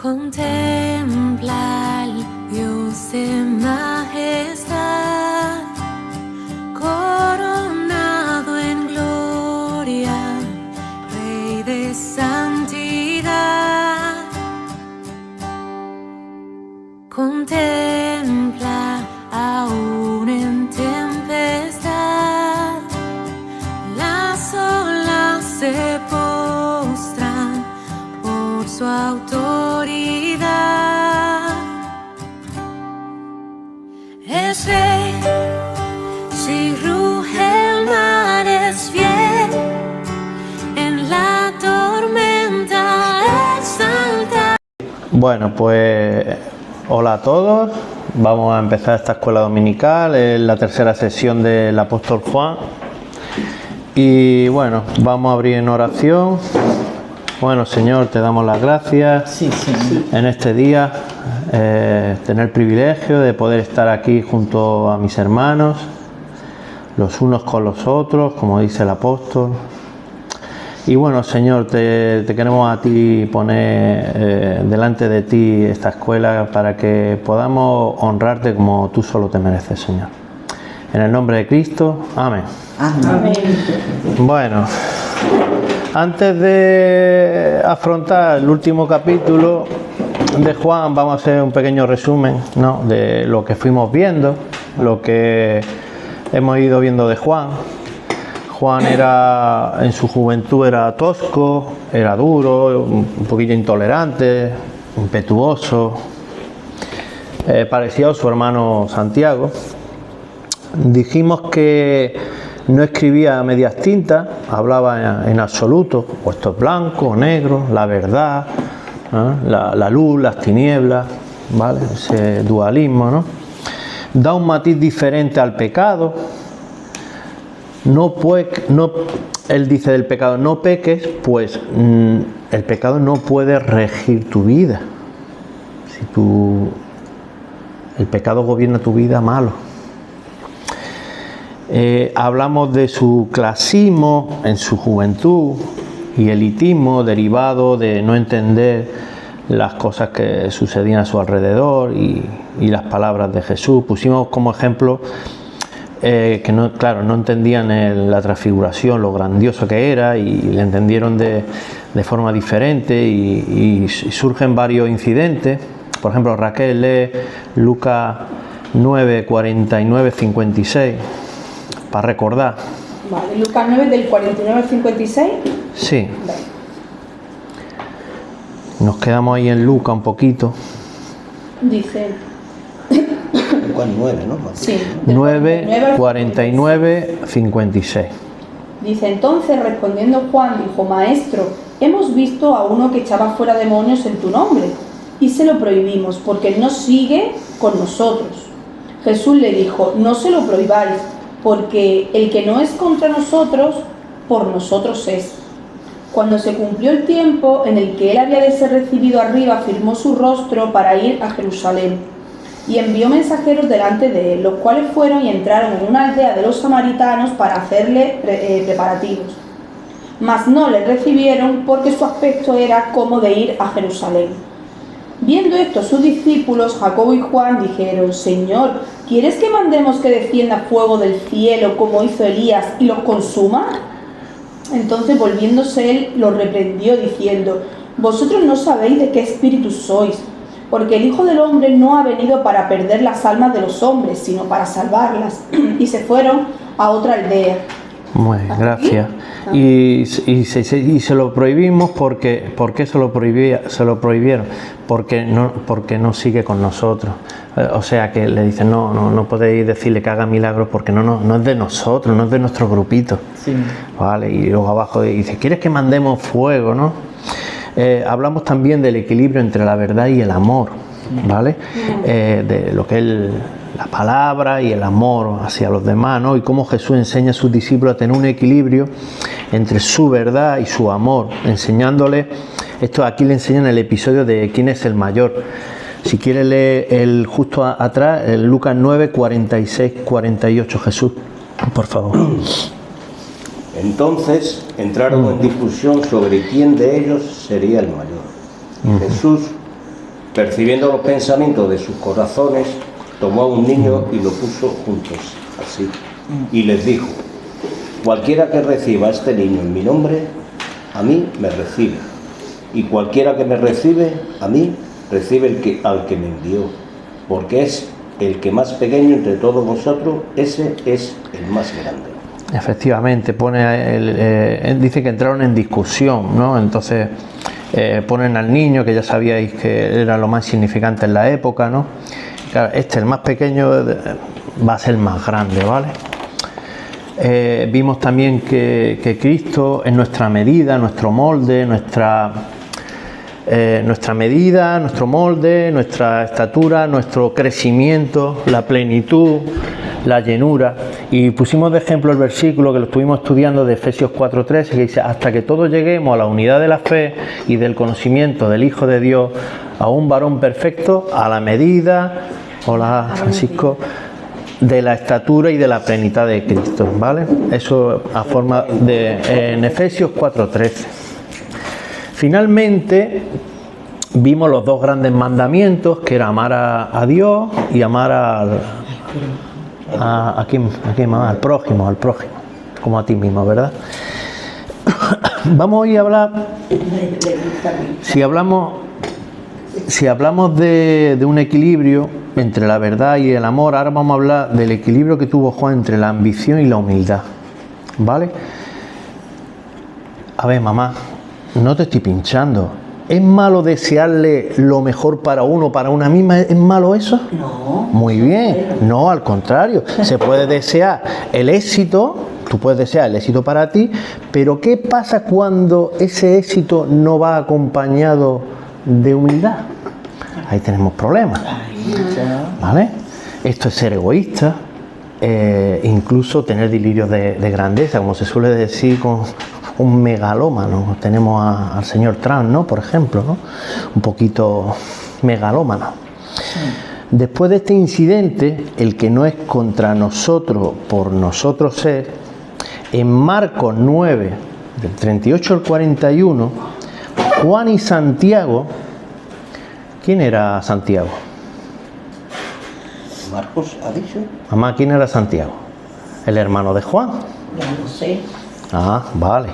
Contempla al Dios de majestad, coronado en gloria, Rey de santidad. Contempla aún en tempestad, las olas se postran por su autoridad. Es Rey, si ruge el mar es fiel, en la tormenta exalta. Bueno, pues hola a todos. Vamos a empezar esta escuela dominical, es la tercera sesión del apóstol Juan. Y bueno, vamos a abrir en oración. Bueno, Señor, te damos las gracias en este día, tener el privilegio de poder estar aquí junto a mis hermanos, los unos con los otros, como dice el apóstol. Y bueno, Señor, te queremos a ti poner delante de ti esta escuela para que podamos honrarte como tú solo te mereces, Señor. En el nombre de Cristo, amén. Amén. Bueno, antes de afrontar el último capítulo de Juan, vamos a hacer un pequeño resumen, ¿no?, de lo que fuimos viendo, lo que hemos ido viendo de Juan. Juan era, en su juventud era tosco, era duro, un poquillo intolerante, impetuoso, parecido a su hermano Santiago. Dijimos que no escribía a medias tintas, hablaba en absoluto, o esto es blanco o negro, la verdad, la luz, las tinieblas, ¿vale? Ese dualismo, ¿no? Da un matiz diferente al pecado. Él dice del pecado, no peques, pues el pecado no puede regir tu vida. Si el pecado gobierna tu vida, malo. Hablamos de su clasismo en su juventud y elitismo derivado de no entender las cosas que sucedían a su alrededor y las palabras de Jesús. Pusimos como ejemplo que no entendían la transfiguración, lo grandioso que era, y le entendieron de forma diferente y surgen varios incidentes. Por ejemplo, Raquel lee Lucas 9, 49, 56 para recordar. Vale, Lucas 9 del 49 al 56. Sí. Vale. Nos quedamos ahí en Lucas un poquito. Dice Lucas 9, ¿no? Sí, 9, 49, 56. Dice: entonces respondiendo Juan dijo: Maestro, hemos visto a uno que echaba fuera demonios en tu nombre y se lo prohibimos porque él no sigue con nosotros. Jesús le dijo: no se lo prohibáis, porque el que no es contra nosotros, por nosotros es. Cuando se cumplió el tiempo en el que él había de ser recibido arriba, firmó su rostro para ir a Jerusalén y envió mensajeros delante de él, los cuales fueron y entraron en una aldea de los samaritanos para hacerle preparativos. Mas no le recibieron porque su aspecto era como de ir a Jerusalén. Viendo esto, sus discípulos Jacobo y Juan dijeron: Señor, ¿quieres que mandemos que descienda fuego del cielo como hizo Elías y los consuma? Entonces, volviéndose él, los reprendió diciendo: vosotros no sabéis de qué espíritu sois, porque el Hijo del Hombre no ha venido para perder las almas de los hombres, sino para salvarlas. Y se fueron a otra aldea. Muy bien, gracias. Y se lo prohibimos porque, ¿por qué se lo prohibieron? Porque no sigue con nosotros. O sea que le dicen, no podéis decirle que haga milagros porque no es de nosotros, no es de nuestro grupito. Sí. Vale, y luego abajo dice, ¿quieres que mandemos fuego, no? Hablamos también del equilibrio entre la verdad y el amor, ¿vale? De lo que es la palabra y el amor hacia los demás, ¿no? Y cómo Jesús enseña a sus discípulos a tener un equilibrio entre su verdad y su amor, enseñándole, esto aquí le enseñan el episodio de quién es el mayor. Si quiere leer justo atrás, el Lucas 9, 46, 48, Jesús, por favor. Entonces entraron en discusión sobre quién de ellos sería el mayor. Jesús, Percibiendo los pensamientos de sus corazones, tomó a un niño y lo puso juntos, así, y les dijo: cualquiera que reciba a este niño en mi nombre, a mí me recibe, y cualquiera que me recibe, a mí recibe al que me envió, porque es el que más pequeño entre todos vosotros, ese es el más grande. Efectivamente, dice que entraron en discusión, ¿no? Entonces ponen al niño, que ya sabíais que era lo más significante en la época, ¿no? Claro, el más pequeño va a ser el más grande, ¿vale? Vimos también que Cristo es nuestra medida, nuestro molde, nuestra medida, nuestro molde, nuestra estatura, nuestro crecimiento, la plenitud, la llenura. Y pusimos de ejemplo el versículo que lo estuvimos estudiando de Efesios 4:13, que dice: hasta que todos lleguemos a la unidad de la fe y del conocimiento del Hijo de Dios, a un varón perfecto, a la medida, hola Francisco, de la estatura y de la plenitud de Cristo, ¿vale? Eso a forma de en Efesios 4:13. Finalmente vimos los dos grandes mandamientos, que era amar a Dios y amar al prójimo, como a ti mismo, ¿verdad? Vamos hoy a hablar, si hablamos de un equilibrio entre la verdad y el amor, ahora vamos a hablar del equilibrio que tuvo Juan entre la ambición y la humildad, ¿vale? A ver, mamá, no te estoy pinchando. ¿Es malo desearle lo mejor para uno, para una misma? ¿Es malo eso? No. Muy bien. No, al contrario. Se puede desear el éxito, tú puedes desear el éxito para ti, pero ¿qué pasa cuando ese éxito no va acompañado de humildad? Ahí tenemos problemas, ¿vale? Esto es ser egoísta, incluso tener delirios de grandeza, como se suele decir con un megalómano. Tenemos al señor Trump, ¿no? Por ejemplo, ¿no? Un poquito megalómano. Sí. Después de este incidente, el que no es contra nosotros, por nosotros ser, en Marcos 9, del 38 al 41, Juan y Santiago. ¿Quién era Santiago? Marcos ha dicho. Mamá, ¿quién era Santiago? El hermano de Juan. Ya lo sé. Ah, vale.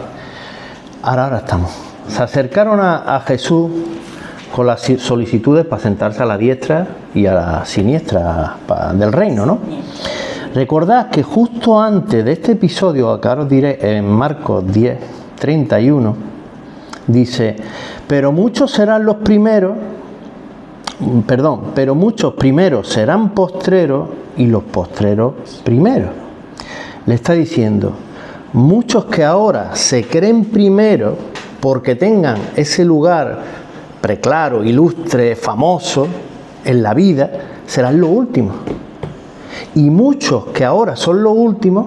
Ahora estamos. Se acercaron a Jesús con las solicitudes para sentarse a la diestra y a la siniestra del reino, ¿no? Recordad que justo antes de este episodio, que ahora os diré, en Marcos 10, 31, dice: pero muchos primeros serán postreros y los postreros primeros. Le está diciendo: muchos que ahora se creen primero porque tengan ese lugar preclaro, ilustre, famoso en la vida, serán los últimos. Y muchos que ahora son los últimos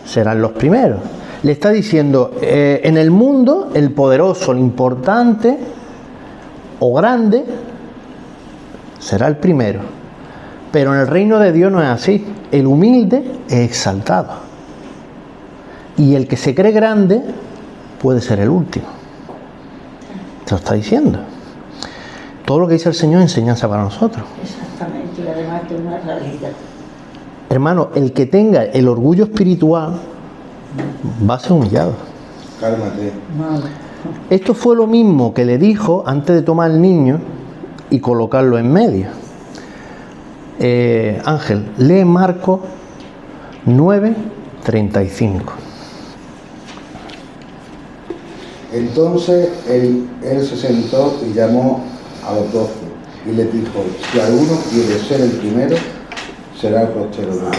serán los primeros. Le está diciendo, en el mundo, el poderoso, el importante o grande será el primero. Pero en el reino de Dios no es así. El humilde es exaltado. Y el que se cree grande puede ser el último. Te lo está diciendo. Todo lo que dice el Señor es enseñanza para nosotros. Exactamente, y además de una realidad. Hermano, el que tenga el orgullo espiritual va a ser humillado. Cálmate. Esto fue lo mismo que le dijo antes de tomar al niño y colocarlo en medio. Ángel, lee Marcos 9, 35. Entonces él se sentó y llamó a los 12 y les dijo: si alguno quiere ser el primero, será el postero de todos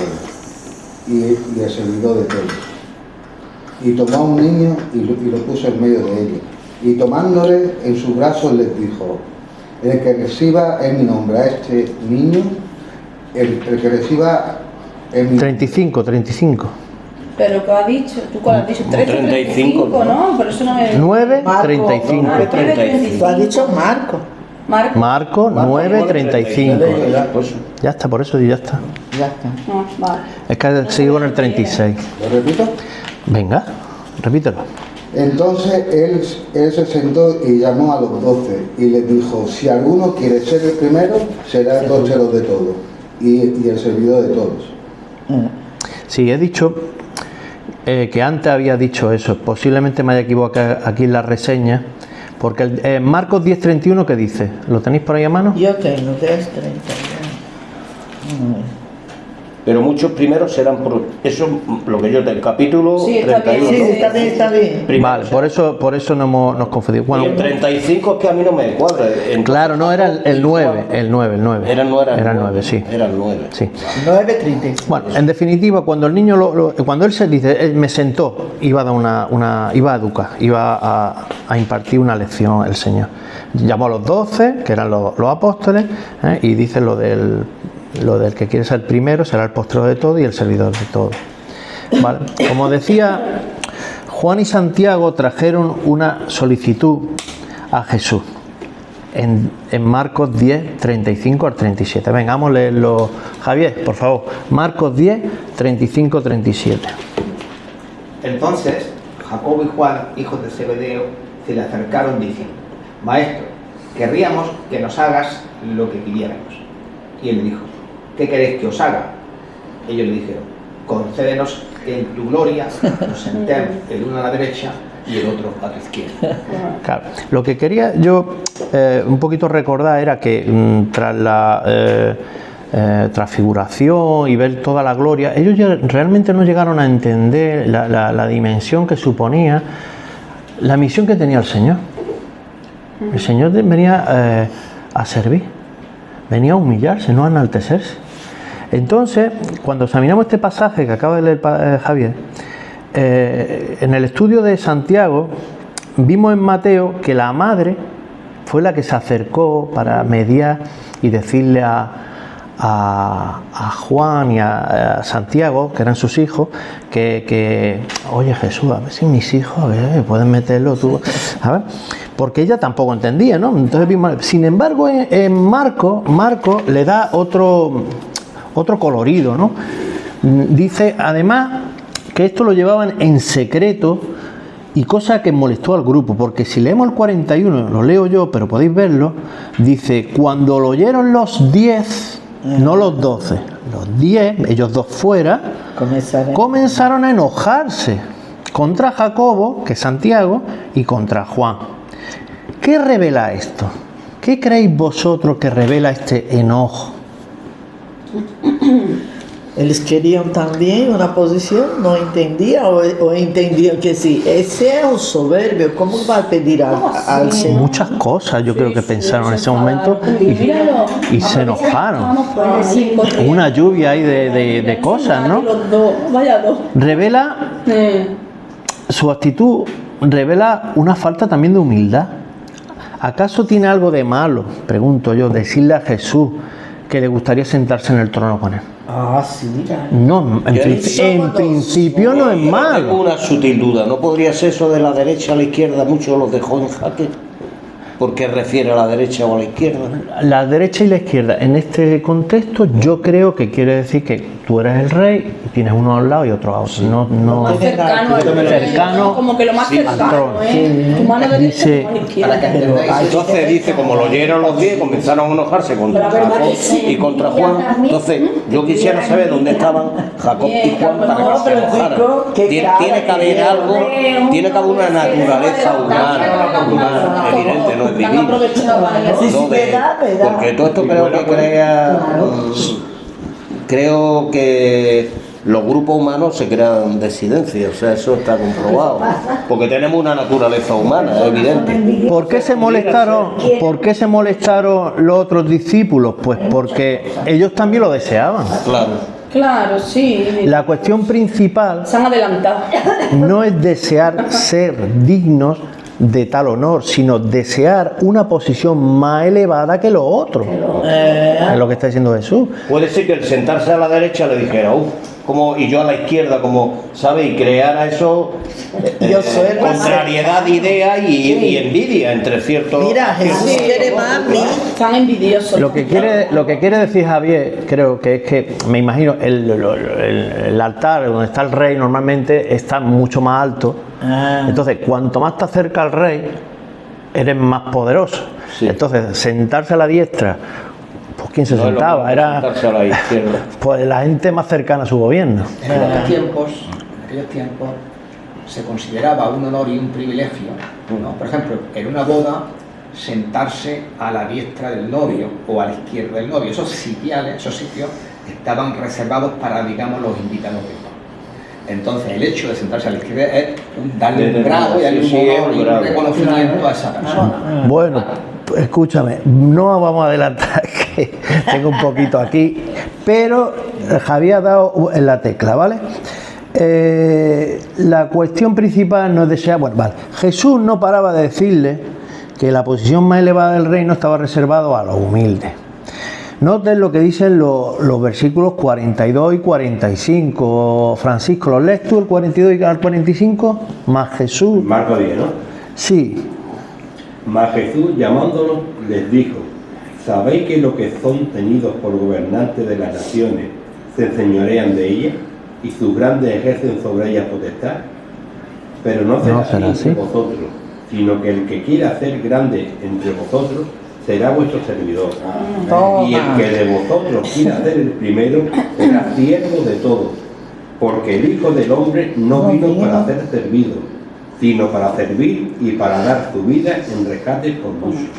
y el servidor de todos. Y tomó a un niño y lo puso en medio de ellos, y tomándole en sus brazos les dijo: el que reciba en mi nombre a este niño, el que reciba en mi 35. Pero ¿qué ha dicho? ¿Tú cuál has dicho? 13, 35, 35, ¿no? Pero eso no me... 9, Marco, 35. 9:35. Tú has dicho Marco. Marco 9, 35. Ya está, por eso ya está. Ya está. No, vale. Es que sigo con el 36. ¿Lo repito? Venga, repítelo. Entonces él se sentó y llamó a los 12 y les dijo, si alguno quiere ser el primero, será el postero de todos y el servidor de todos. Sí, he dicho que antes había dicho eso, posiblemente me haya equivocado aquí en la reseña, porque Marcos 10:31, ¿qué dice? ¿Lo tenéis por ahí a mano? Yo tengo 10:31. Pero muchos primeros serán por... Eso lo que yo del capítulo Sí, está 31. bien, Sí, está bien, está bien. Primero, Vale, por eso nos confundimos. y Bueno, el 35 es que a mí no me cuadra. claro, no, era el 9, el 9. Era el 9, sí. Era el 9. Sí. 9:35. Bueno, en definitiva, cuando el niño cuando él se dice, él me sentó, iba a dar iba a educar, iba a impartir una lección el Señor. Llamó a los 12, que eran los apóstoles, y dice lo del que quiere ser primero será el postrero de todo y el servidor de todo. Vale. Como decía, Juan y Santiago trajeron una solicitud a Jesús en Marcos 10:35 al 37. Venga, vamos a leerlo. Javier, por favor. Marcos 10:35-37. Entonces Jacobo y Juan, hijos de Zebedeo, se le acercaron diciendo: Maestro, querríamos que nos hagas lo que quisiéramos. Y él dijo: ¿qué queréis que os haga? Ellos le dijeron: concédenos que en tu gloria nos sentemos el uno a la derecha y el otro a tu izquierda. Claro. Lo que quería yo un poquito recordar era que tras la transfiguración y ver toda la gloria, ellos realmente no llegaron a entender la dimensión que suponía la misión que tenía el Señor. El Señor venía a servir, venía a humillarse, no a enaltecerse. Entonces, cuando examinamos este pasaje que acaba de leer Javier, en el estudio de Santiago vimos en Mateo que la madre fue la que se acercó para mediar y decirle a Juan y a Santiago, que eran sus hijos, que oye Jesús, a ver si mis hijos, a ver, pueden meterlo tú, a ver, porque ella tampoco entendía, ¿no? Entonces vimos, sin embargo, en Marco le da otro colorido, ¿no? Dice además que esto lo llevaban en secreto, y cosa que molestó al grupo, porque si leemos el 41, lo leo yo, pero podéis verlo, dice: cuando lo oyeron los 10, no los 12, los 10, ellos dos fuera, comenzaron a enojarse contra Jacobo, que es Santiago, y contra Juan. ¿Qué revela esto? ¿Qué creéis vosotros que revela este enojo? Eles queriam também uma posição, não entendiam ou entendiam que sí, ese es un soberbio, ¿cómo va a pedir al Señor? Muchas cosas yo creo que pensaron en ese momento y se enojaron. Una lluvia ahí de cosas, ¿no? Revela, su actitud revela una falta también de humildad. ¿Acaso tiene algo de malo, pregunto yo, decirle a Jesús que le gustaría sentarse en el trono con él? Ah, sí, mira. No, en principio no es malo. Tengo una sutil duda. ¿No podría ser eso de la derecha a la izquierda? Muchos los dejó en jaque. ¿Por qué refiere a la derecha o a la izquierda? La derecha y la izquierda, en este contexto, yo creo que quiere decir que tú eres el rey y tienes uno a un lado y otro a otro. No Más cercano, como que lo más cercano, Tu mano derecha Dice, y tu mano izquierda. Entonces dice, como lo oyeron los 10, comenzaron a enojarse contra Jacob y contra Juan. Entonces, yo quisiera saber dónde estaban Jacob y Juan para que se enojaran. Tiene que haber algo, tiene que haber una naturaleza humana, evidente, no es divina. Porque todo esto creo que crea... Creo que los grupos humanos se crean disidencias, o sea, eso está comprobado. Porque tenemos una naturaleza humana, es evidente. ¿Por qué se molestaron? ¿Por qué se molestaron los otros discípulos? Pues porque ellos también lo deseaban. Claro. Claro, sí. La cuestión principal Se han adelantado. no es desear ser dignos de tal honor, sino desear una posición más elevada que lo otro. Es lo que está diciendo Jesús. Puede ser que el sentarse a la derecha le dijera, y yo a la izquierda, como, ¿sabe? Y creara eso, contrariedad de ideas y envidia entre ciertos... Mira, Jesús quiere más a mí. Están envidiosos. Lo que quiere decir Javier, creo que es que, me imagino, el altar donde está el rey normalmente está mucho más alto Entonces, cuanto más te acerca al rey, eres más poderoso. Sí. Entonces, sentarse a la diestra, pues ¿quién se No es lo sentaba? mismo Era sentarse a la izquierda. pues la gente más cercana a su gobierno. En aquellos tiempos se consideraba un honor y un privilegio, ¿no? Por ejemplo, en una boda, sentarse a la diestra del novio o a la izquierda del novio. Esos sitios estaban reservados para, digamos, los invitados de honor. Entonces, el hecho de sentarse a la izquierda es darle un grado y darle un honor y un reconocimiento a esa persona. Bueno, escúchame, no vamos a adelantar, que tengo un poquito aquí, pero Javier ha dado en la tecla, ¿vale? La cuestión principal no es desear, bueno, vale, Jesús no paraba de decirle que la posición más elevada del reino estaba reservado a los humildes. Noten lo que dicen los versículos 42 y 45. Francisco, ¿los lees tú el 42 y el 45? Más Jesús. Marco 10, ¿no? Sí. Mas Jesús, llamándolos, les dijo: ¿sabéis que los que son tenidos por gobernantes de las naciones se enseñorean de ellas y sus grandes ejercen sobre ellas potestad? Pero no será así entre vosotros, sino que el que quiera ser grande entre vosotros será vuestro servidor. Y el que de vosotros quiera ser el primero será siervo de todos, porque el Hijo del Hombre no vino para ser servido, sino para servir y para dar su vida en rescate por muchos.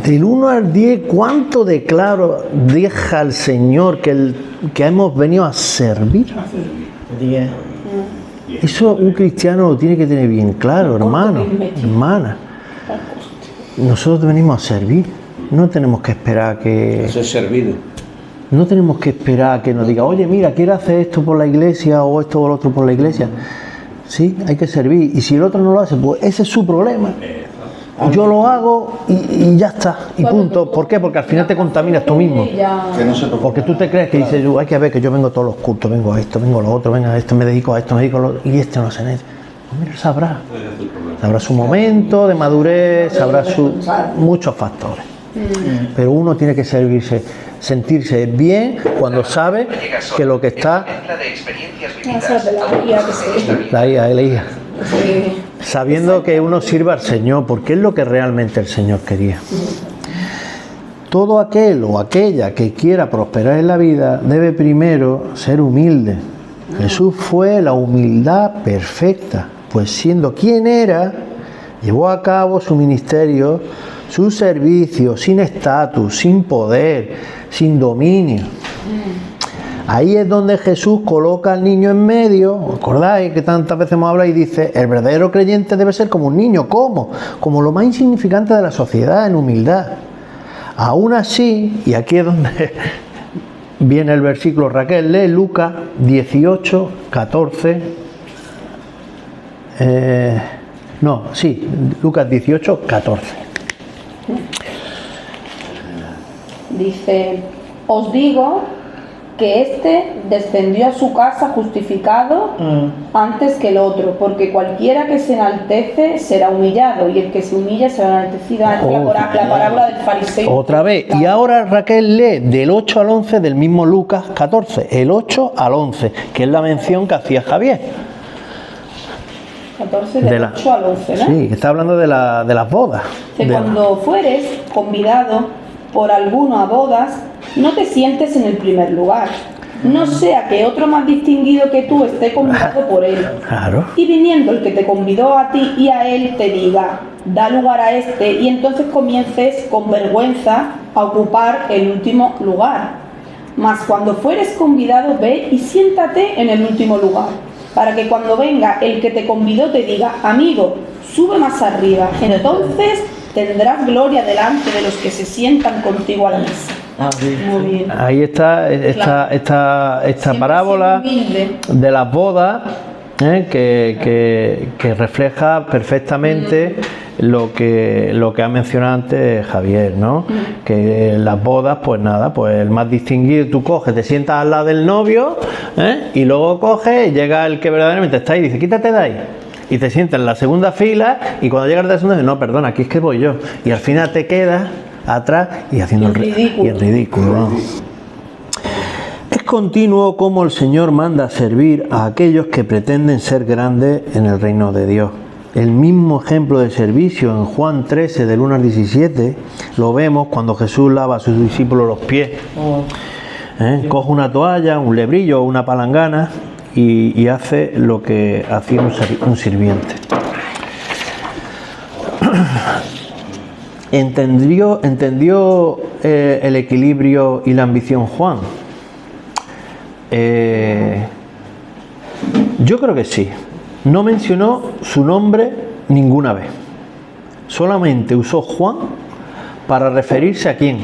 Del 1 al 10, ¿cuánto de claro deja el Señor que hemos venido a servir? 10. Eso un cristiano lo tiene que tener bien claro, hermano, hermana. Nosotros venimos a servir, no tenemos que esperar a que... Eso es servido. No tenemos que esperar a que nos diga, oye, mira, quiero hacer esto por la iglesia o esto o lo otro por la iglesia. Sí, hay que servir. Y si el otro no lo hace, pues ese es su problema. Yo lo hago y ya está, y punto. ¿Por qué? Porque al final te contaminas tú mismo. Porque tú te crees que dices, hay que ver que yo vengo a todos los cultos, vengo a esto, vengo a lo otro, vengo a esto, me dedico a esto, me dedico a lo otro, y este no se necesita. Pues mira, sabrá su momento de madurez, sabrá muchos factores. Pero uno tiene que sentirse bien cuando sabe que lo que está... La IA. Sabiendo que uno sirva al Señor, porque es lo que realmente el Señor quería. Todo aquel o aquella que quiera prosperar en la vida debe primero ser humilde. Jesús fue la humildad perfecta, pues siendo quien era, llevó a cabo su ministerio, su servicio, sin estatus, sin poder, sin dominio. Ahí es donde Jesús coloca al niño en medio. ¿Acordáis que tantas veces hemos hablado y dice, el verdadero creyente debe ser como un niño? ¿Cómo? Como lo más insignificante de la sociedad, en humildad. Aún así, y aquí es donde viene el versículo, Raquel, lee Lucas 18, 14. Lucas 18, 14. Dice, os digo que éste descendió a su casa justificado antes que el otro, porque cualquiera que se enaltece será humillado, y el que se humilla será enaltecido. La parábola del fariseo. Otra vez, y ahora Raquel lee del 8 al 11 del mismo Lucas 14, el 8 al 11, que es la mención que hacía Javier. 14 del 8 al 11, ¿no? Sí, que está hablando de las bodas. Cuando fueres convidado por alguno a bodas, no te sientes en el primer lugar, no sea que otro más distinguido que tú esté convidado por él. Claro. Y viniendo el que te convidó a ti y a él te diga, da lugar a este, y entonces comiences con vergüenza a ocupar el último lugar. Mas cuando fueres convidado, ve y siéntate en el último lugar, para que cuando venga el que te convidó te diga, amigo, sube más arriba. Entonces tendrás gloria delante de los que se sientan contigo a la mesa. Muy bien. Ahí está esta parábola de las bodas, que refleja perfectamente lo que ha mencionado antes Javier, ¿no? Que las bodas, pues nada, pues el más distinguido, tú coges, te sientas al lado del novio, y luego coges, llega el que verdaderamente está ahí y dice, quítate de ahí. Y te sientas en la segunda fila, y cuando llegas de la segunda, no, perdona, aquí es que voy yo. Y al final te quedas atrás y haciendo el ridículo. ¿No? Es continuo cómo el Señor manda servir a aquellos que pretenden ser grandes en el reino de Dios. El mismo ejemplo de servicio en Juan 13, del 1 al 17, lo vemos cuando Jesús lava a sus discípulos los pies. Coge una toalla, un lebrillo o una palangana y hace lo que hacía un sirviente. ¿Entendió el equilibrio y la ambición Juan? Yo creo que sí. No mencionó su nombre ninguna vez. Solamente usó Juan para referirse a quién.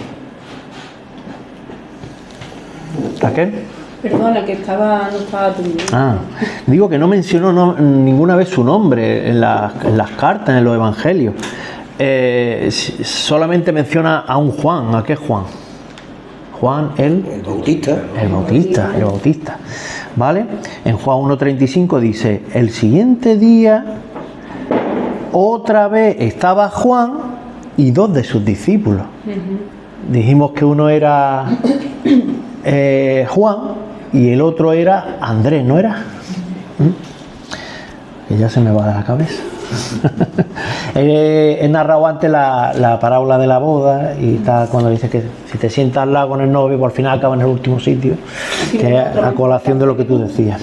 ¿A qué? Perdona, que no estaba atendiendo. Digo que no mencionó ninguna vez su nombre en las cartas, en los evangelios. Solamente menciona a un Juan. ¿A qué Juan? Juan el Bautista. El Bautista. ¿Vale? En Juan 1:35 dice: el siguiente día otra vez estaba Juan y 2 de sus discípulos. Dijimos que uno era Juan y el otro era Andrés, ¿no era? Que ya se me va de la cabeza. He narrado antes la parábola de la boda y tal, cuando dice que si te sientas al lado con el novio, pues al final acaba en el último sitio, que es a colación de lo que tú decías.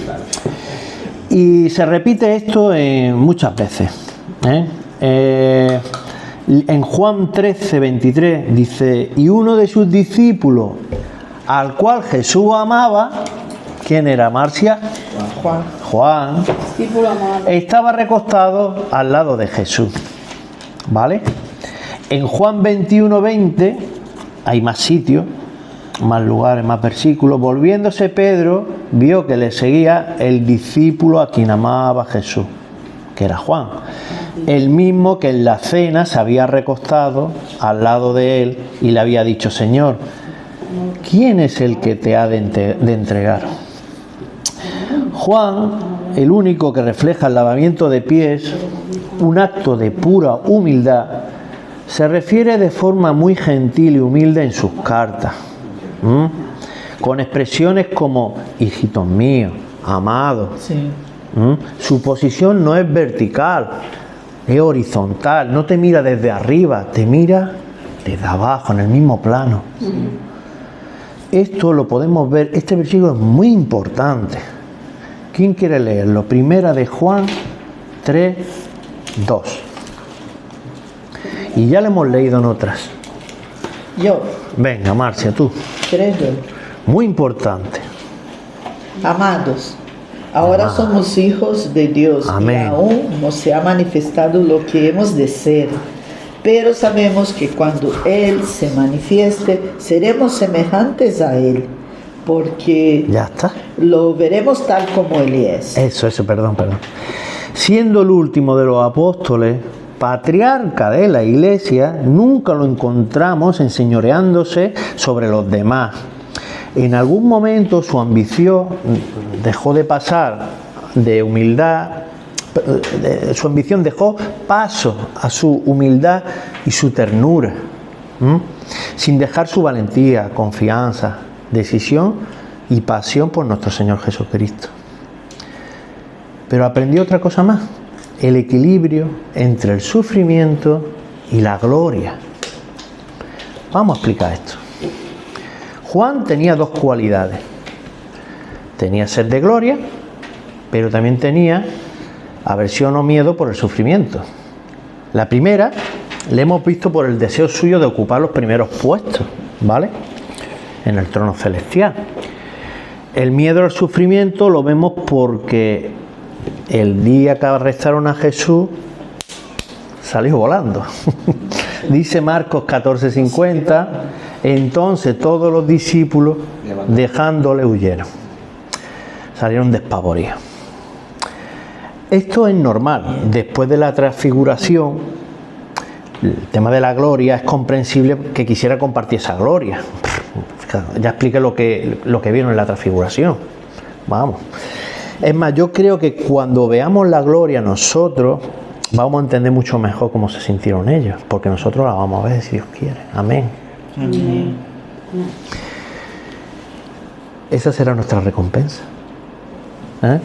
Y se repite esto muchas veces. En Juan 13:23 dice: y uno de sus discípulos, al cual Jesús amaba, ¿quién era, Marcia? Juan. Estaba recostado al lado de Jesús. ¿Vale? En Juan 21:20 hay más sitios, más lugares, más versículos. Volviéndose Pedro, vio que le seguía el discípulo a quien amaba Jesús, que era Juan, el mismo que en la cena se había recostado al lado de él y le había dicho: Señor, ¿quién es el que te ha de entregar? Juan, el único que refleja el lavamiento de pies, un acto de pura humildad, se refiere de forma muy gentil y humilde en sus cartas, con expresiones como hijitos míos, amados. Sí. Su posición no es vertical, es horizontal, no te mira desde arriba, te mira desde abajo, en el mismo plano. Esto lo podemos ver, este versículo es muy importante. ¿Quién quiere leerlo? Primera de Juan 3:2. Y ya lo hemos leído en otras. Yo. Venga, Marcia, tú. 3:2. Muy importante. Amados, ahora somos hijos de Dios. Amén. Y aún no se ha manifestado lo que hemos de ser. Pero sabemos que cuando Él se manifieste, seremos semejantes a Él, porque ya está, lo veremos tal como Él es. Eso, perdón. Siendo el último de los apóstoles, patriarca de la iglesia, nunca lo encontramos enseñoreándose sobre los demás. En algún momento su ambición dejó de pasar de humildad, su ambición dejó paso a su humildad y su ternura, sin dejar su valentía, confianza, decisión y pasión por nuestro Señor Jesucristo. Pero aprendió otra cosa más: el equilibrio entre el sufrimiento y la gloria. Vamos a explicar esto. Juan tenía 2 cualidades. Tenía sed de gloria, pero también tenía aversión o miedo por el sufrimiento. La primera le hemos visto por el deseo suyo de ocupar los primeros puestos, ¿vale?, en el trono celestial. El miedo al sufrimiento lo vemos porque el día que arrestaron a Jesús salió volando. Dice Marcos 14:50: entonces todos los discípulos, dejándole, huyeron. Salieron despavoridos. Esto es normal. Después de la transfiguración, el tema de la gloria, es comprensible que quisiera compartir esa gloria. Ya expliqué lo que vieron en la transfiguración. Vamos. Es más, yo creo que cuando veamos la gloria nosotros vamos a entender mucho mejor cómo se sintieron ellos, porque nosotros la vamos a ver si Dios quiere. Amén. Amén. esa será nuestra recompensa. ¿Eh?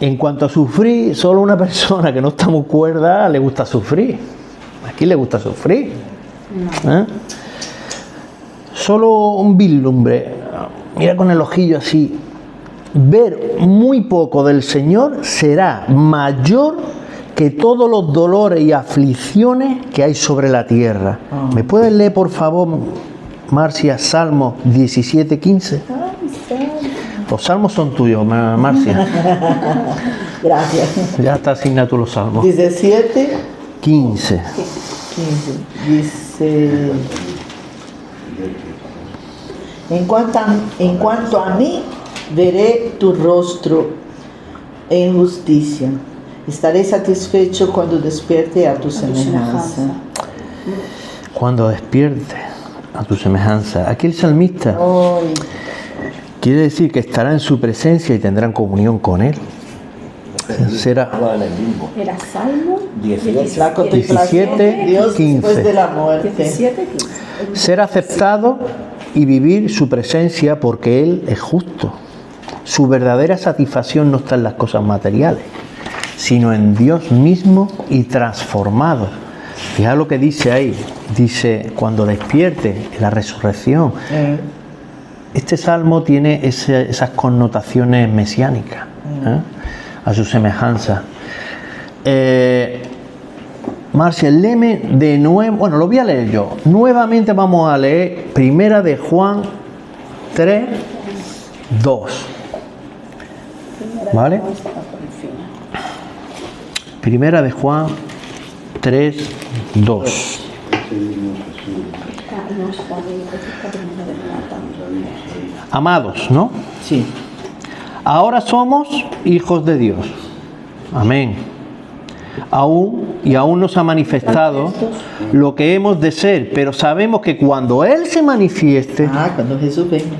En cuanto a sufrir, solo una persona que no está muy cuerda le gusta sufrir. ¿A quién le gusta sufrir? ¿Eh? Solo un vislumbre, mira con el ojillo así, ver muy poco del Señor será mayor que todos los dolores y aflicciones que hay sobre la tierra. ¿Me puedes leer, por favor, Marcia, Salmo 17:15? Los salmos son tuyos, Marcia. Gracias. Ya está asignado los salmos. 17, 15. 15. Dice: en cuanto a mí, veré tu rostro en justicia. Estaré satisfecho cuando despierte a tu semejanza. Cuando despierte a tu semejanza. Aquí el salmista Ay, quiere decir que estará en su presencia y tendrán comunión con él. Será En el limbo. Era Salmo 18. la contemplación 17, de Dios 15. después de la muerte. 17, 15. ser aceptado y vivir su presencia porque Él es justo. Su verdadera satisfacción no está en las cosas materiales, sino en Dios mismo y transformado. Fija lo que dice ahí. Dice, cuando despierte en la resurrección. Este salmo tiene esas connotaciones mesiánicas, a su semejanza. Marcia, léeme de nuevo, bueno, lo voy a leer yo. Nuevamente vamos a leer Primera de Juan 3, 2. ¿Vale? Primera de Juan 3, 2. Amados, ¿no? Sí. Ahora somos hijos de Dios. Amén. Aún no se ha manifestado lo que hemos de ser, pero sabemos que cuando Él se manifieste, Cuando Jesús venga.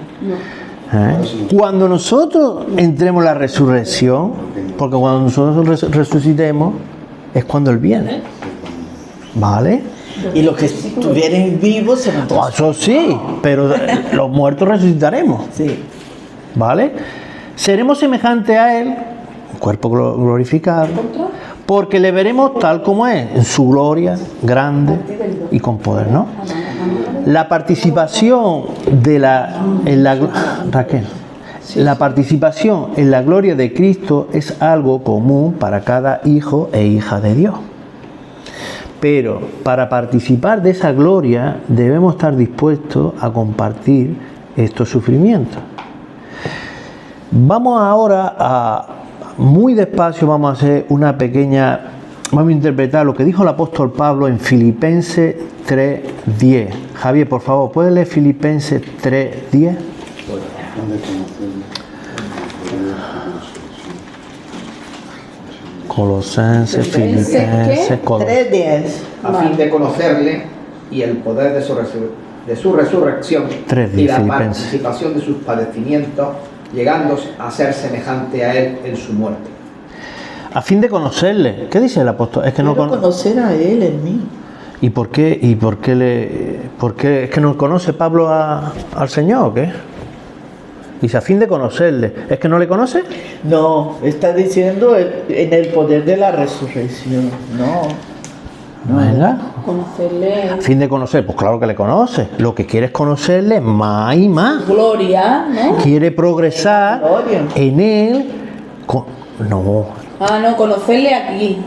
cuando nosotros entremos en la resurrección, porque cuando nosotros resucitemos es cuando Él viene. ¿Vale? Y los que estuvieran vivos se van a transformar. Eso sí, pero los muertos resucitaremos. Sí. ¿Vale? Seremos semejantes a Él, un cuerpo glorificado, porque le veremos tal como es, en su gloria grande y con poder, ¿no? La participación Raquel, la participación en la gloria de Cristo es algo común para cada hijo e hija de Dios. Pero para participar de esa gloria debemos estar dispuestos a compartir estos sufrimientos. Vamos ahora muy despacio, vamos a hacer una pequeña, vamos a interpretar lo que dijo el apóstol Pablo en Filipenses 3:10. Javier, por favor, ¿puedes leer Filipenses 3:10? Colosenses, Filipenses, 3:10. A fin de conocerle y el poder de su resurrección 3:10, y la Filipenses. participación de sus padecimientos, llegando a ser semejante a él en su muerte. A fin de conocerle. ¿Qué dice el apóstol? Es que no Quiero conocer a Él en mí. ¿Y por qué es que no conoce Pablo al Señor o qué? Dice, a fin de conocerle. ¿Es que no le conoce? No, está diciendo en el poder de la resurrección. No. ¿Verdad? Conocerle A fin de conocer, pues claro que le conoce. Lo que quiere es conocerle más y más. gloria, ¿no? Quiere progresar Gloria. en él. No, No, conocerle aquí.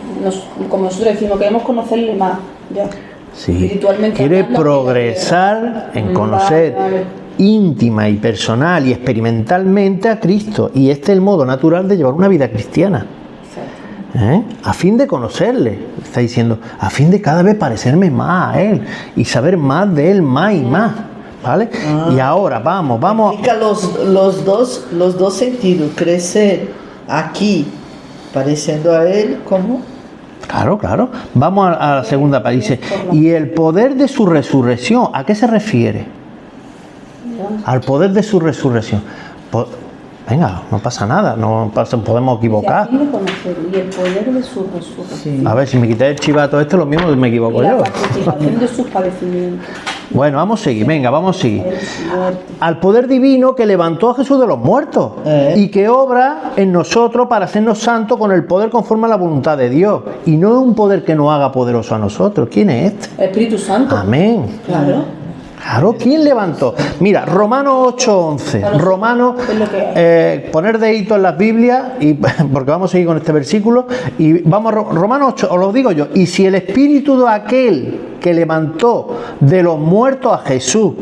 Como nosotros decimos, queremos conocerle más. Ya. sí. Espiritualmente Quiere hablando, progresar en conocer Vale. íntima y personal y experimentalmente a Cristo. Y este es el modo natural de llevar una vida cristiana. A fin de conocerle, está diciendo, a fin de cada vez parecerme más a Él y saber más de Él, más y más, ¿vale? Y ahora vamos. Implica los dos sentidos. Crecer aquí, pareciendo a Él, ¿cómo? Claro. Vamos a la segunda parte. Dice, y el poder de su resurrección, ¿a qué se refiere? Al poder de su resurrección. Venga, no pasa nada, podemos equivocar. A fin de conocerle y el poder de su resurrección. A ver, si me quitáis el chivato lo mismo me equivoco Y la yo. participación de sus padecimientos. Bueno, vamos a seguir, venga, vamos a seguir. Al poder divino que levantó a Jesús de los muertos y que obra en nosotros para hacernos santos con el poder conforme a la voluntad de Dios. Y no es un poder que nos haga poderoso a nosotros. ¿Quién es este? El Espíritu Santo. Amén. Claro. Claro, ¿quién levantó? Mira, Romanos 8:11. Romanos, poner dedito en las Biblias, y, porque vamos a seguir con este versículo. Y vamos a Romanos 8, os lo digo yo. Y si el Espíritu de aquel que levantó de los muertos a Jesús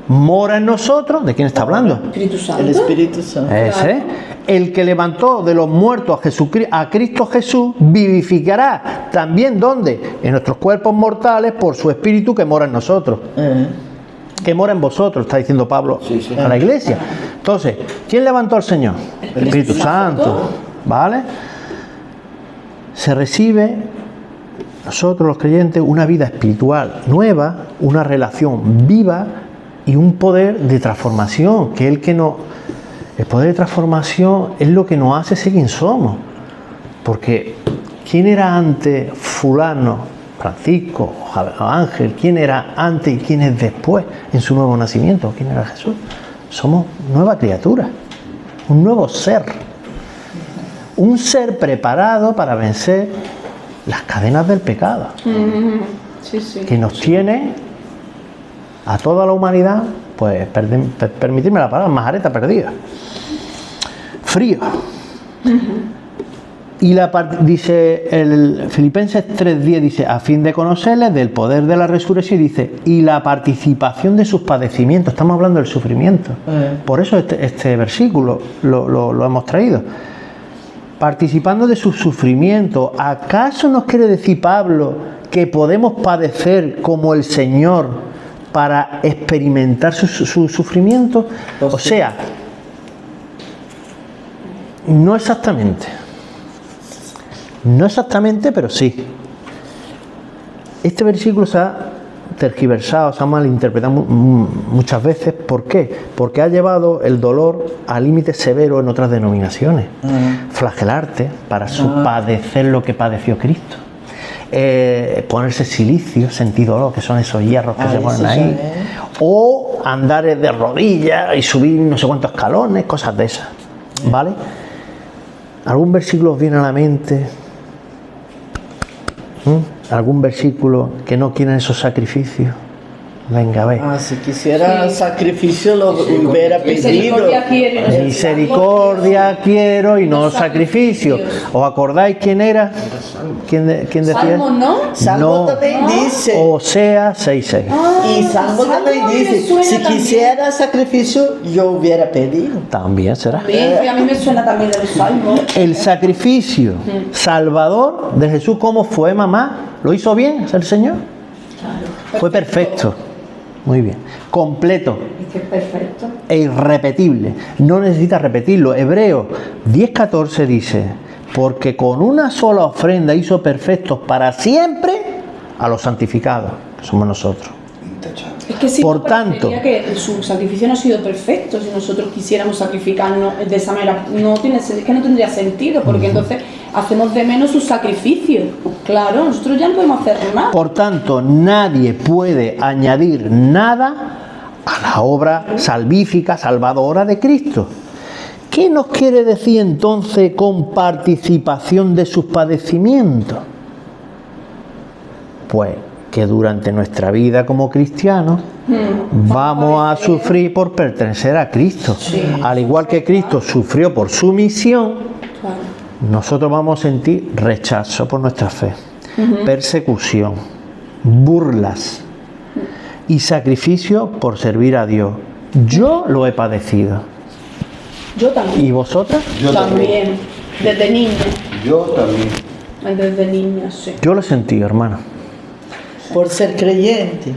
mora en nosotros, ¿de quién está hablando? Espíritu Santo. El Espíritu Santo. Ese. El que levantó de los muertos a Cristo Jesús vivificará también, ¿dónde? En nuestros cuerpos mortales por su Espíritu que mora en nosotros. Que mora en vosotros, está diciendo Pablo a la iglesia. Entonces, ¿quién levantó al Señor? El Espíritu Santo. ¿Vale? Se recibe, nosotros los creyentes, una vida espiritual nueva, una relación viva y un poder de transformación, que el poder de transformación es lo que nos hace ser quien somos. Porque ¿quién era antes fulano, Francisco o Ángel? ¿Quién era antes y quién es después en su nuevo nacimiento? ¿Quién era Jesús? Somos nueva criatura, un nuevo ser, un ser preparado para vencer las cadenas del pecado, que nos tiene a toda la humanidad, pues permitirme la palabra, majareta perdida, frío. Y dice el Filipenses 3:10, dice, a fin de conocerles del poder de la resurrección, y dice, y la participación de sus padecimientos. Estamos hablando del sufrimiento. Por eso este versículo lo hemos traído. Participando de sus sufrimientos. ¿Acaso nos quiere decir Pablo que podemos padecer como el Señor para experimentar su sufrimiento? O sea, no exactamente. No exactamente, pero sí. Este versículo se ha tergiversado, se ha malinterpretado muchas veces. ¿Por qué? Porque ha llevado el dolor a límites severos en otras denominaciones. Flagelarte para padecer lo que padeció Cristo. Ponerse silicio, sentir dolor, que son esos hierros que se ponen ahí. O andar de rodillas y subir no sé cuántos escalones, cosas de esas. ¿Vale? ¿Algún versículo os viene a la mente? ¿Algún versículo que no quieren esos sacrificios? Venga, a ver. Si quisiera sacrificio lo hubiera pedido. Misericordia quiero y no sacrificio. ¿Os acordáis quién era? ¿Quién decía? Salmo, ¿no? Salmo también dice. Osea 6:6. Y Salmo también dice, si quisiera sacrificio yo hubiera pedido. También será. Bien, a mí me suena también de los salmos. El sacrificio salvador de Jesús, ¿cómo fue, mamá? ¿Lo hizo bien el Señor? Claro. Fue perfecto. Muy bien. Completo. Es que es perfecto. E irrepetible. No necesita repetirlo. Hebreos 10:14 dice, porque con una sola ofrenda hizo perfectos para siempre a los santificados, que somos nosotros. Es que si por no, tanto, que su sacrificio no ha sido perfecto. Si nosotros quisiéramos sacrificarnos de esa manera, es que no tendría sentido, porque entonces hacemos de menos su sacrificio. Claro, nosotros ya no podemos hacer nada. Por tanto, nadie puede añadir nada a la obra salvífica, salvadora de Cristo. ¿Qué nos quiere decir entonces con participación de sus padecimientos? Pues que durante nuestra vida como cristianos vamos a sufrir por pertenecer a Cristo. Al igual que Cristo sufrió por su misión, nosotros vamos a sentir rechazo por nuestra fe, persecución, burlas y sacrificio por servir a Dios. Yo lo he padecido. Yo también. ¿Y vosotras? Yo también. Desde niña. Yo también. Desde niña, sí. Yo lo he sentido, hermano. Por ser creyente.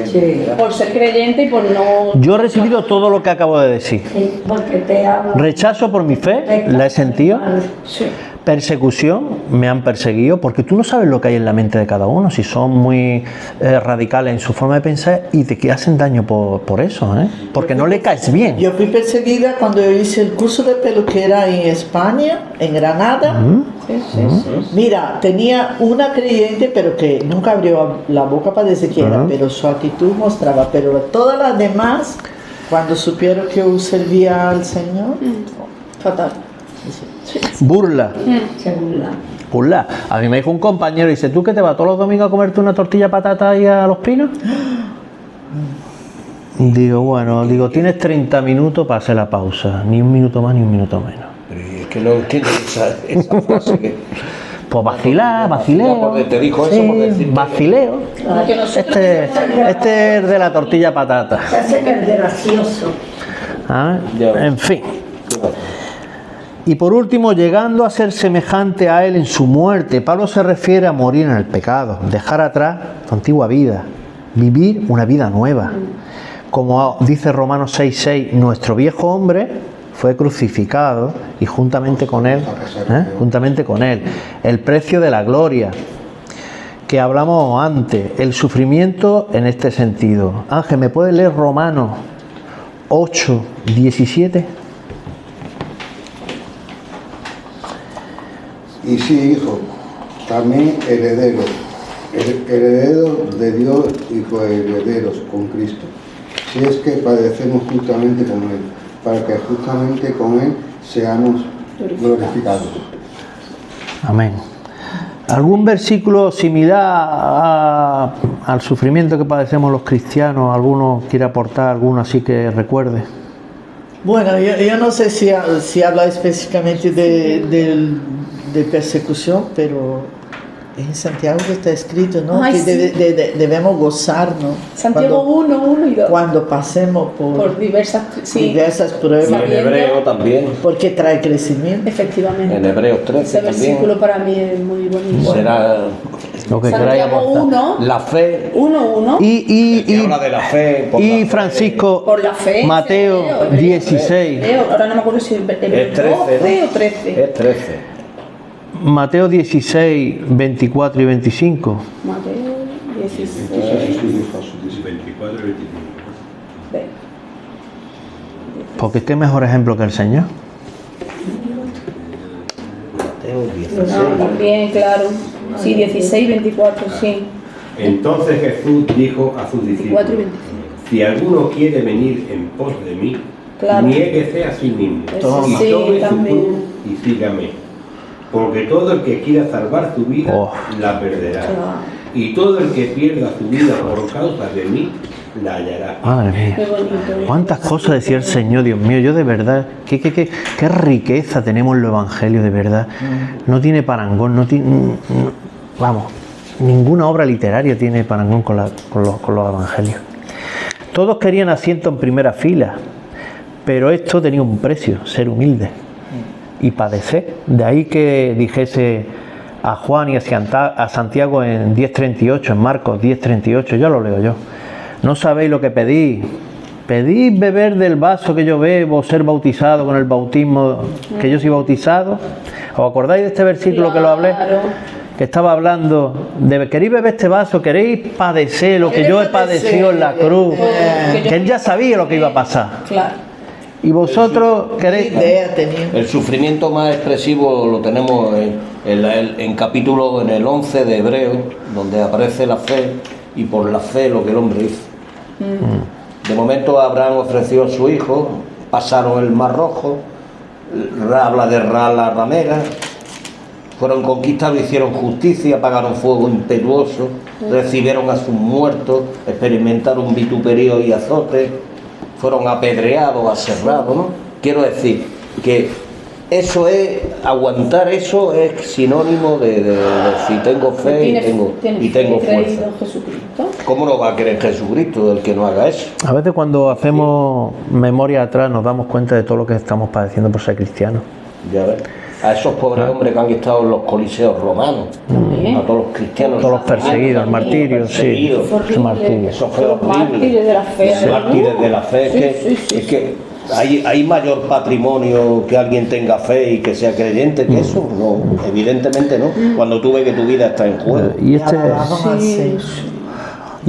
Sí. Por ser creyente y por no... Yo he recibido todo lo que acabo de decir. Sí, porque te hablo. Rechazo por mi fe, la he sentido. Sí. persecución, me han perseguido, porque tú no sabes lo que hay en la mente de cada uno, si son muy radicales en su forma de pensar y te hacen daño por eso, porque no le caes bien. Yo fui perseguida cuando yo hice el curso de peluquera en España, en Granada. Mira, tenía una creyente, pero que nunca abrió la boca para decir quién era, pero su actitud mostraba. Pero todas las demás, cuando supieron que yo servía al Señor, Fatal. Burla. Se burla. Burla. A mí me dijo un compañero, dice, ¿tú que te vas todos los domingos a comerte una tortilla de patata ahí a Los Pinos? Digo, bueno, tienes 30 minutos para hacer la pausa, ni un minuto más ni un minuto menos. Pero es que no entiendo esa frase que... Pues vacileo. Porque te dijo eso, porque decirte que- Vacileo. Este es de la tortilla de patata. Se hace el gracioso. ¿Ah? Ya ves. En fin. Y por último, llegando a ser semejante a él en su muerte, Pablo se refiere a morir en el pecado, dejar atrás tu antigua vida, vivir una vida nueva. Como dice Romanos 6:6, nuestro viejo hombre fue crucificado y juntamente con él, el precio de la gloria que hablamos antes, el sufrimiento en este sentido. Ángel, ¿me puedes leer Romanos 8:17? Y sí, hijo, también heredero de Dios y coherederos con Cristo, si es que padecemos justamente con Él, para que justamente con Él seamos glorificados. Amén. ¿Algún versículo similar al sufrimiento que padecemos los cristianos? ¿Alguno quiere aportar alguno así que recuerde? bueno, yo no sé si habla específicamente de persecución, pero en Santiago está escrito, ¿no? Ay, que sí. debemos gozarnos Santiago 1 y 2. cuando pasemos Por diversas, sí, diversas pruebas, Y en Hebreo también, porque trae crecimiento. efectivamente. en Hebreos 13 Ese también. versículo para mí es muy bonito. Será Lo que queráis Santiago aportar. 1, la fe, 1, Y que habla de la fe. por la y fe. Francisco, por la fe. Mateo Hebreo, 16. Ahora no me acuerdo si el Es 13, 12 ¿no? o 13. Es 13. Mateo 16, 24 y 25. Mateo 16. 24 y 25. Ve. Porque este es mejor ejemplo que el Señor. Mateo 16. No, también, claro. Sí, 16, 24, sí. Entonces Jesús dijo a sus 24 y discípulos: 25. si alguno quiere venir en pos de mí, Claro. niéguese a sí mismo, Eso y sí, tome su también. cruz y sígame. Porque todo el que quiera salvar su vida, Oh. la perderá. Claro. Y todo el que pierda su vida por causa de mí, la hallará. Madre mía. Qué bonito. ¿Cuántas cosas decía el Señor, Dios mío? Yo de verdad, qué riqueza tenemos en los evangelios, de verdad. No tiene parangón, vamos, ninguna obra literaria tiene parangón con los evangelios. Todos querían asiento en primera fila, pero esto tenía un precio, ser humilde y padecer. De ahí que dijese a Juan y a Santiago en 10:38, en Marcos 10:38, ya lo leo yo. No sabéis lo que pedís. ¿Pedís beber del vaso que yo bebo, ser bautizado con el bautismo que yo soy bautizado? ¿Os acordáis de este versículo que lo hablé? Claro. Que estaba hablando de, ¿queréis beber este vaso? ¿Queréis padecer lo que yo he padecido en la cruz? Que él ya sabía lo que iba a pasar. Claro. Y vosotros ¿Qué queréis... idea tenía? El sufrimiento más expresivo lo tenemos en capítulo, en el 11 de Hebreos, donde aparece la fe, y por la fe lo que el hombre hizo. De momento Abraham ofreció a su hijo, pasaron el Mar Rojo, habla de la ramera, fueron conquistados, hicieron justicia, apagaron fuego impetuoso, recibieron a sus muertos, experimentaron vituperio y azote, fueron apedreados, aserrados, ¿no? Quiero decir que eso es, aguantar eso es sinónimo de si tengo fe y tengo fe, fuerza. creído en Jesucristo. ¿Cómo no va a creer en Jesucristo el que no haga eso? A veces cuando hacemos memoria atrás nos damos cuenta de todo lo que estamos padeciendo por ser cristianos. Ya ves. A esos pobres hombres que han estado en los coliseos romanos, También. a todos los cristianos, Todos los perseguidos, martirios, sí. perseguidos. Fue horrible. Martirio. Eso fue Los horrible. mártires de la fe. Los mártires de la fe, Sí, sí, sí. es que ¿Hay mayor patrimonio que alguien tenga fe y que sea creyente que eso? No, evidentemente no. Cuando tú ves que tu vida está en juego. Y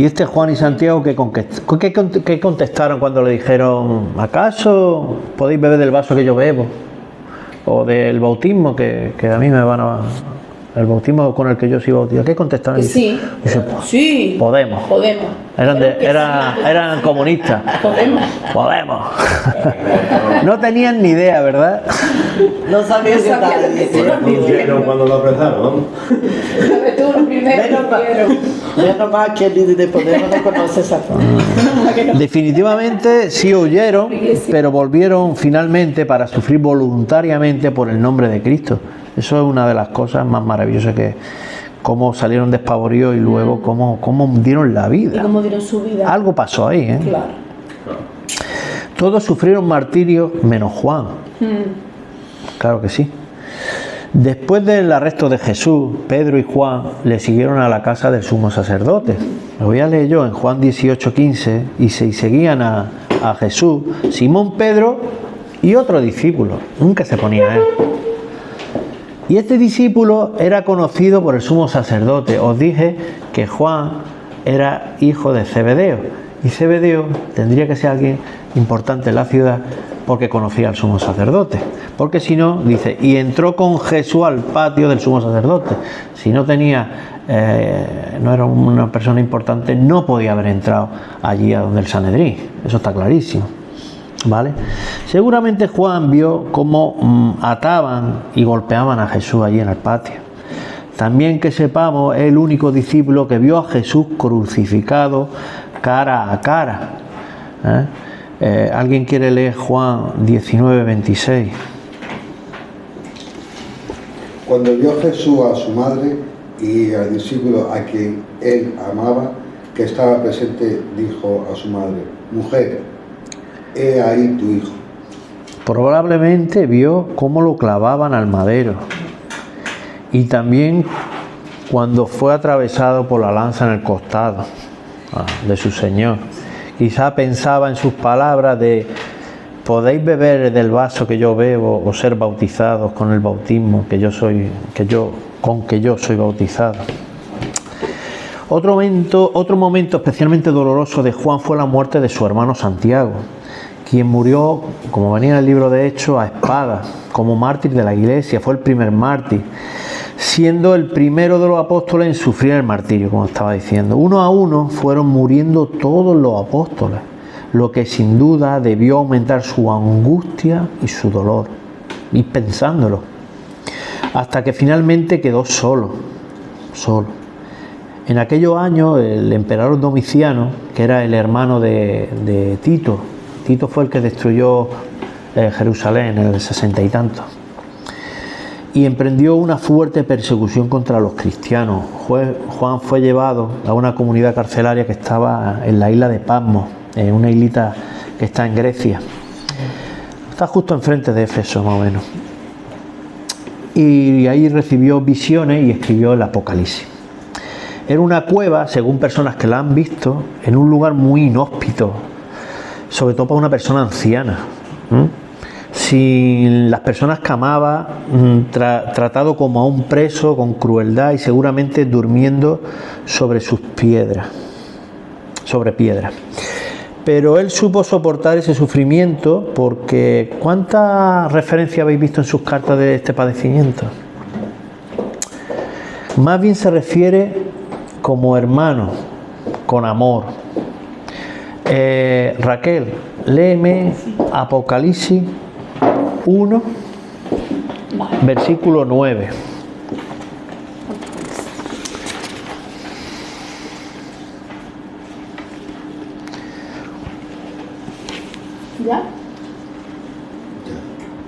este Juan y Santiago, ¿qué contestaron cuando le dijeron, ¿acaso podéis beber del vaso que yo bebo? O del bautismo que a mí me van a... El bautismo con el que yo soy bautizado. ¿Qué contestaron? Sí. Sí. Podemos. Eran comunistas. Podemos. No tenían ni idea, ¿verdad? No sabían qué tal. Huyeron cuando lo apresaron. Menos mal que el líder de Podemos no conoce esa forma. Definitivamente sí huyeron, pero volvieron finalmente para sufrir voluntariamente por el nombre de Cristo. Eso es una de las cosas más maravillosas, que cómo salieron despavoridos y luego cómo dieron la vida. Y cómo dieron su vida. Algo pasó ahí, ¿eh? Claro. Todos sufrieron martirio menos Juan. Claro que sí. Después del arresto de Jesús, Pedro y Juan le siguieron a la casa del sumo sacerdote. Lo voy a leer yo en Juan 18:15. Y seguían a Jesús, Simón Pedro y otro discípulo. Nunca se ponía él. Y este discípulo era conocido por el sumo sacerdote. Os dije que Juan era hijo de Zebedeo. Y Zebedeo tendría que ser alguien importante en la ciudad porque conocía al sumo sacerdote. Porque si no, dice, y entró con Jesús al patio del sumo sacerdote. Si no tenía, no era una persona importante, no podía haber entrado allí a donde el Sanedrín. Eso está clarísimo. ¿Vale? Seguramente Juan vio cómo ataban y golpeaban a Jesús allí en el patio. También que sepamos, es el único discípulo que vio a Jesús crucificado cara a cara. ¿Alguien quiere leer Juan 19:26? Cuando vio Jesús a su madre y al discípulo a quien él amaba, que estaba presente, dijo a su madre, mujer, he ahí tu hijo. Probablemente vio cómo lo clavaban al madero. Y también cuando fue atravesado por la lanza en el costado de su Señor. Quizá pensaba en sus palabras de, podéis beber del vaso que yo bebo o ser bautizados con el bautismo que yo soy bautizado. Otro momento especialmente doloroso de Juan fue la muerte de su hermano Santiago, quien murió, como venía en el libro de Hechos, a espada, como mártir de la iglesia. Fue el primer mártir, siendo el primero de los apóstoles en sufrir el martirio, como estaba diciendo. Uno a uno fueron muriendo todos los apóstoles, lo que sin duda debió aumentar su angustia y su dolor, y pensándolo, hasta que finalmente quedó solo. En aquellos años el emperador Domiciano, que era el hermano de Tito fue el que destruyó Jerusalén en el 60 y tanto, y emprendió una fuerte persecución contra los cristianos. Juan fue llevado a una comunidad carcelaria que estaba en la isla de Patmos, en una islita que está en Grecia. Está justo enfrente de Éfeso, más o menos. Y ahí recibió visiones y escribió el Apocalipsis. Era una cueva, según personas que la han visto, en un lugar muy inhóspito, sobre todo para una persona anciana, sin las personas que amaba, tratado como a un preso con crueldad y seguramente durmiendo sobre piedras. Pero él supo soportar ese sufrimiento, porque ¿cuántas referencias habéis visto en sus cartas de este padecimiento? Más bien se refiere como hermano, con amor. Raquel, léeme Apocalipsis 1, versículo 9. ¿Ya?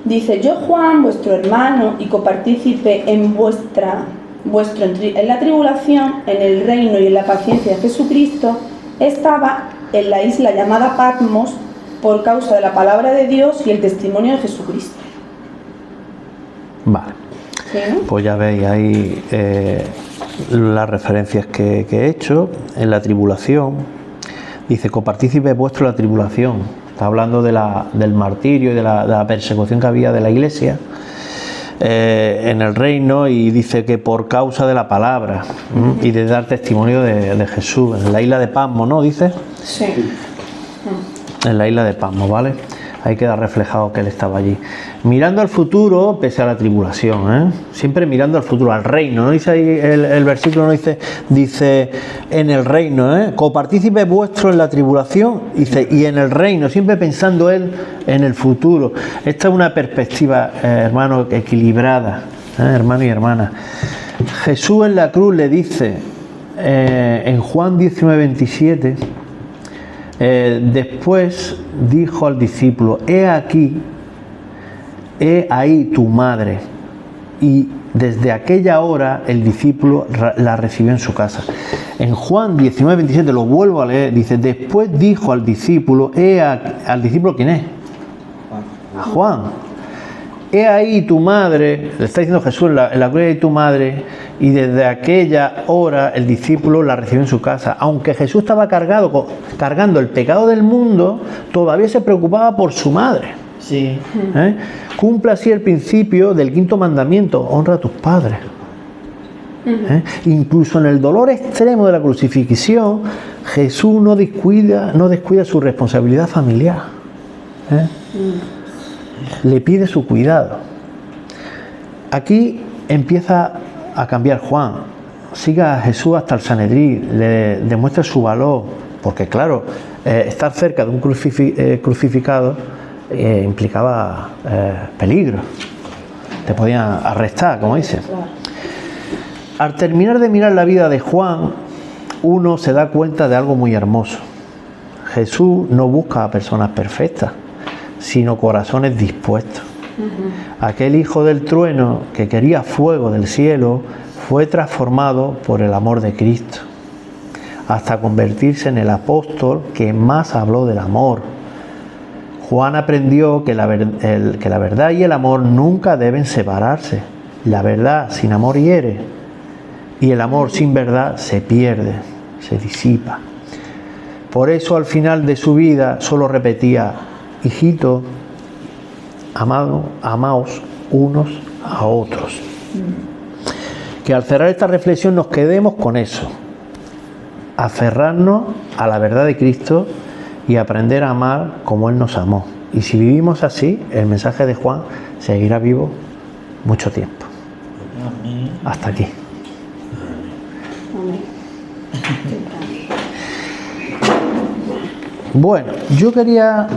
Dice, yo Juan, vuestro hermano y copartícipe en la tribulación, en el reino y en la paciencia de Jesucristo, estaba en la isla llamada Patmos por causa de la palabra de Dios y el testimonio de Jesucristo. Vale. ¿Sí, no? Pues ya veis ahí las referencias que he hecho. En la tribulación, dice, copartícipe vuestro en la tribulación. está hablando del martirio y de la persecución que había de la iglesia en el reino, y dice que por causa de la palabra y de dar testimonio de Jesús, en la isla de Patmos, ¿no? Dice. Sí. En la isla de Patmos, ¿vale? Ahí queda reflejado que él estaba allí. Mirando al futuro, pese a la tribulación, ¿eh? Siempre mirando al futuro, al reino, ¿no? Dice ahí el versículo, ¿no? Dice en el reino, ¿eh? Copartícipe vuestro en la tribulación, dice, y en el reino, siempre pensando él en el futuro. Esta es una perspectiva, hermano, equilibrada, hermano y hermana. Jesús en la cruz le dice, en Juan 19:27, después dijo al discípulo, he ahí tu madre, y desde aquella hora el discípulo la recibió en su casa. En Juan 19:27, lo vuelvo a leer, dice, después dijo al discípulo, al discípulo, ¿quién es? A Juan. He ahí tu madre, le está diciendo Jesús en la cruz, de tu madre, y desde aquella hora el discípulo la recibió en su casa. Aunque Jesús estaba cargando el pecado del mundo, todavía se preocupaba por su madre. Sí. Cumple así el principio del 5.º mandamiento, honra a tus padres. Incluso en el dolor extremo de la crucifixión, Jesús no descuida su responsabilidad familiar. Le pide su cuidado. Aquí empieza a cambiar Juan. Sigue a Jesús hasta el Sanedrín, le demuestra su valor, porque claro, estar cerca de un crucificado implicaba peligro. Te podían arrestar, como dice. Al terminar de mirar la vida de Juan, uno se da cuenta de algo muy hermoso. Jesús no busca a personas perfectas, sino corazones dispuestos. Aquel hijo del trueno que quería fuego del cielo fue transformado por el amor de Cristo, hasta convertirse en el apóstol que más habló del amor. Juan aprendió que la verdad y el amor nunca deben separarse. La verdad sin amor hiere, y el amor sin verdad se pierde, se disipa. Por eso al final de su vida solo repetía, hijito, amaos unos a otros. Que al cerrar esta reflexión nos quedemos con eso, aferrarnos a la verdad de Cristo y aprender a amar como Él nos amó. Y si vivimos así, el mensaje de Juan seguirá vivo mucho tiempo. Hasta aquí. Bueno, yo quería...